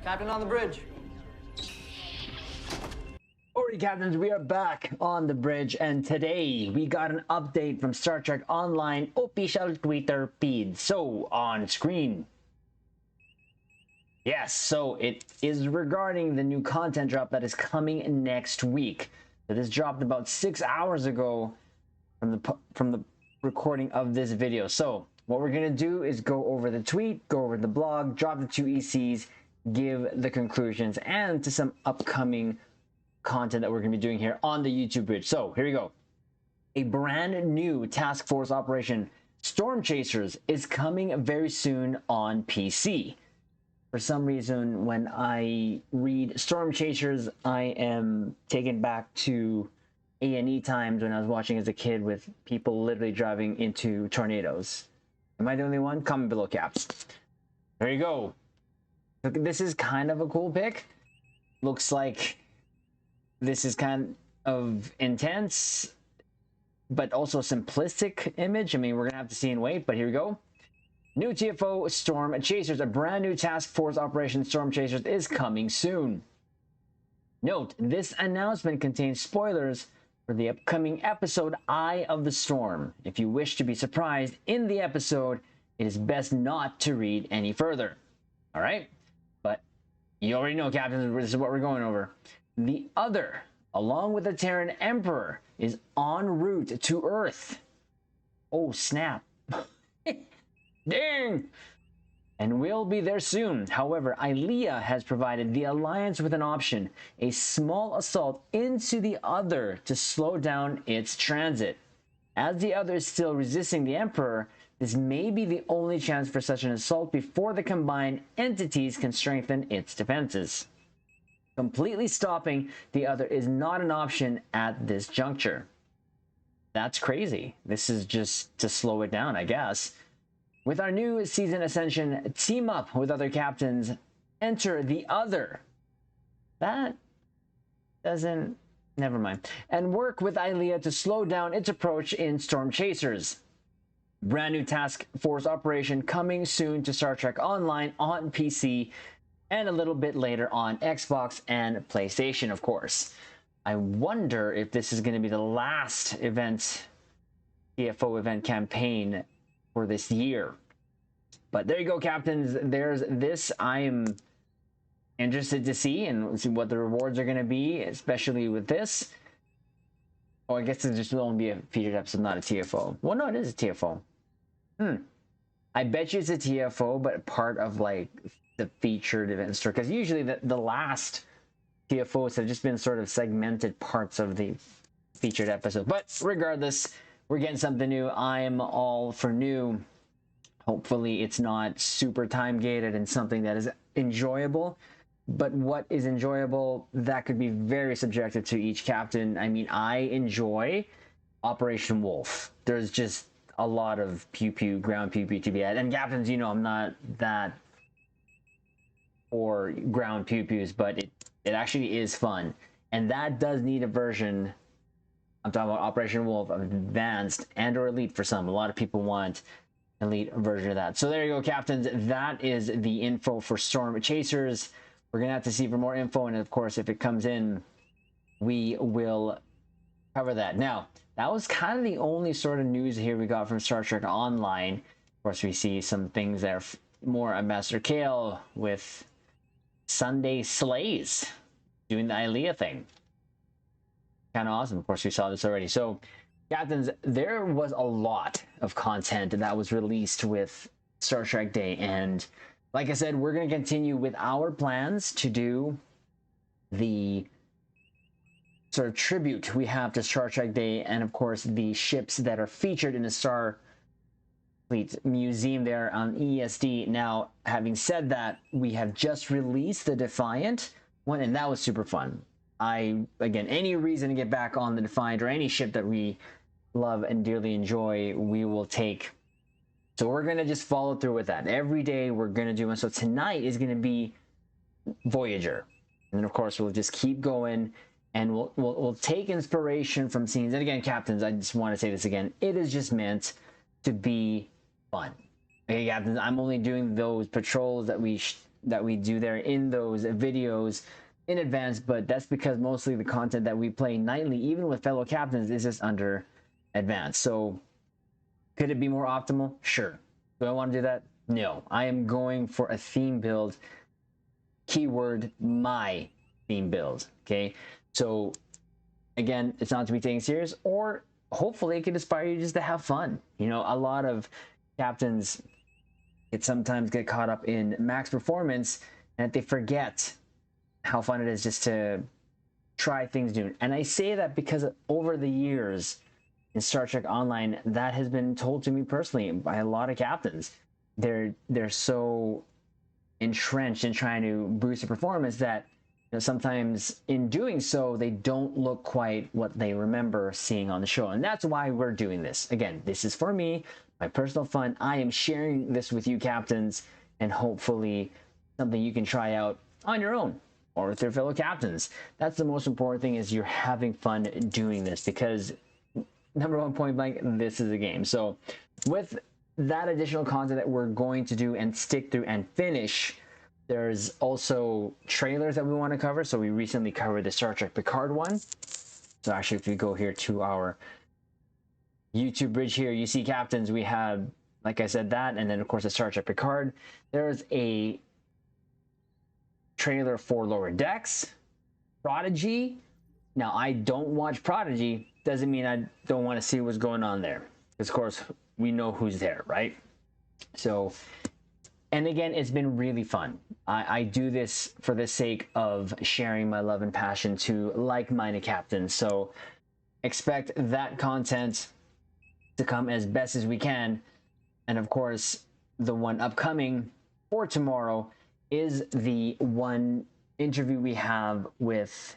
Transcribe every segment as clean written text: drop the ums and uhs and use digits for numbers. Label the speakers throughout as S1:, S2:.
S1: Captain on the bridge.
S2: Alright, Captains, we are back on the bridge, and today we got an update from Star Trek Online official Twitter feed. So, on screen. Yes, so it is regarding the new content drop that is coming next week. So this dropped about 6 hours ago from the recording of this video. So, what we're going to do is go over the tweet, go over the blog, drop the 2 ECs, give the conclusions, and to some upcoming content that we're going to be doing here on the YouTube bridge. So here we go. A brand new task force operation, Storm Chasers, is coming very soon on PC. For some reason, when I read Storm Chasers, I am taken back to A&E times when I was watching as a kid with people literally driving into tornadoes. Am I the only one? Comment below, Caps. There you go. This is kind of a cool pick. Looks like this is kind of intense, but also simplistic image. I mean, we're gonna have to see and wait, but here we go. New TFO Storm Chasers, a brand new task force operation Storm Chasers is coming soon. Note, this announcement contains spoilers for the upcoming episode Eye of the Storm. If you wish to be surprised in the episode, it is best not to read any further. All right? But you already know, Captains, this is what we're going over. The Other, along with the Terran Emperor, is en route to Earth. Oh, snap. Dang! And we'll be there soon. However, LLaP has provided the Alliance with an option, a small assault into the Other to slow down its transit. As the Other is still resisting the Emperor, this may be the only chance for such an assault before the combined entities can strengthen its defenses. Completely stopping the Other is not an option at this juncture. That's crazy. This is just to slow it down, I guess. With our new season Ascension, team up with other captains, enter the Other. That doesn't... never mind. And work with LLaP to slow down its approach in Storm Chasers. Brand new task force operation coming soon to Star Trek Online on PC, and a little bit later on Xbox and PlayStation, of course. I wonder if this is going to be the last event, TFO event campaign for this year. But there you go, Captains. There's this. I'm interested to see and see what the rewards are going to be, especially with this. Oh, I guess it just will only be a featured episode, not a TFO. Well, no, it is a TFO. I bet you it's a TFO, but part of like the featured event store, because usually the last TFOs have just been sort of segmented parts of the featured episode. But regardless, we're getting something new. I'm all for new. Hopefully it's not super time gated and something that is enjoyable. But what is enjoyable, that could be very subjective to each captain. I mean, I enjoy Operation Wolf. There's just a lot of pew-pew, ground pew-pew to be had. And Captains, you know, I'm not that for ground pew-pews, but it actually is fun. And that does need a version. I'm talking about Operation Wolf of Advanced and or Elite for some. A lot of people want Elite version of that. So there you go, Captains. That is the info for Storm Chasers. We're going to have to see for more info. And of course, if it comes in, we will cover that. Now, that was kind of the only sort of news here we got from Star Trek Online. Of course, we see some things that are more Ambassador Kale with Sunday Slays doing the LLaP thing. Kind of awesome. Of course, we saw this already. So, Captains, there was a lot of content that was released with Star Trek Day. And like I said, we're going to continue with our plans to do the sort of tribute we have to Star Trek Day, and of course the ships that are featured in the Starfleet Museum there on ESD. Now, having said that, we have just released the Defiant one, and that was super fun. Again, any reason to get back on the Defiant or any ship that we love and dearly enjoy, we will take. So we're going to just follow through with that. Every day we're going to do one. So tonight is going to be Voyager. And then, of course, we'll just keep going, and we'll take inspiration from scenes. And again, Captains, I just want to say this again. It is just meant to be fun. Okay, Captains, I'm only doing those patrols that we that we do there in those videos in advance, but that's because mostly the content that we play nightly, even with fellow captains, is just under advanced. So could it be more optimal? Sure. Do I want to do that? No. I am going for a theme build. Keyword, my theme build. Okay. So again, it's not to be taken serious, or hopefully it could inspire you just to have fun. You know, a lot of captains sometimes get caught up in max performance and they forget how fun it is just to try things new. And I say that because over the years in Star Trek Online, that has been told to me personally by a lot of captains. They're so entrenched in trying to boost the performance that, you know, sometimes in doing so, they don't look quite what they remember seeing on the show. And that's why we're doing this. Again, this is for me, my personal fun. I am sharing this with you captains, and hopefully something you can try out on your own or with your fellow captains. That's the most important thing, is you're having fun doing this, because number one, point blank, this is a game. So with that additional content that we're going to do and stick through and finish, there's also trailers that we want to cover. So we recently covered the Star Trek Picard one. So actually, if you go here to our YouTube bridge here, you see captains, we have, like I said, that, and then of course the Star Trek Picard. There's a trailer for Lower Decks, Prodigy. Now, I don't watch Prodigy, doesn't mean I don't want to see what's going on there, because of course we know who's there, right? So, and again, it's been really fun. I do this for the sake of sharing my love and passion to like-minded captains. So expect that content to come as best as we can. And of course, the one upcoming for tomorrow is the one interview we have with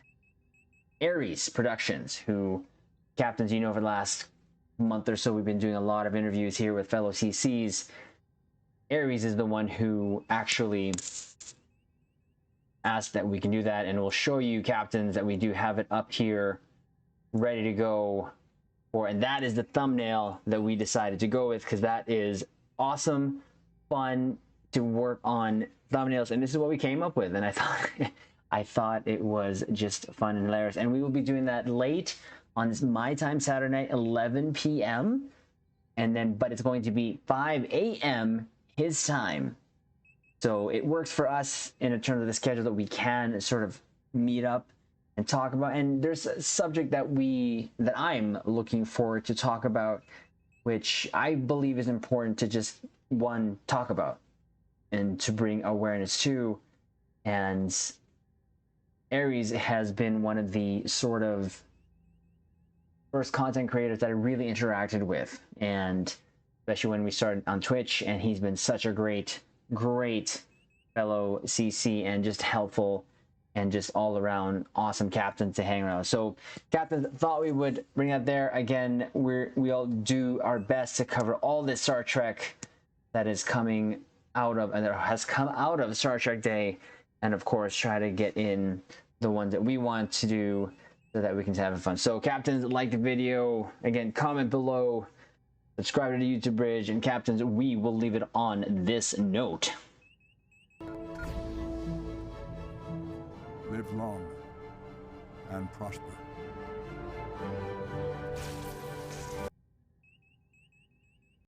S2: Ares Productions, who, captains, you know, over the last month or so, we've been doing a lot of interviews here with fellow CCs. Ares is the one who actually asked that we can do that, and we'll show you, captains, that we do have it up here ready to go for, and that is the thumbnail that we decided to go with, because that is awesome fun to work on thumbnails, and this is what we came up with. And I thought it was just fun and hilarious, and we will be doing that late on my time, Saturday night, 11 p.m. and then, but it's going to be 5 a.m. his time. So it works for us in terms of the schedule that we can sort of meet up and talk about. And there's a subject that I'm looking forward to talk about, which I believe is important to just, one, talk about and to bring awareness to. And Ares has been one of the sort of first content creators that I really interacted with, and especially when we started on Twitch, and he's been such a great fellow CC, and just helpful, and just all around awesome captain to hang around. So captain, thought we would bring that there. Again, we all do our best to cover all this Star Trek that is coming out of, and that has come out of Star Trek Day, and of course try to get in the ones that we want to do so that we can have fun. So captains, like the video, again, comment below, subscribe to the YouTube bridge, and captains, we will leave it on this note.
S1: Live long and prosper.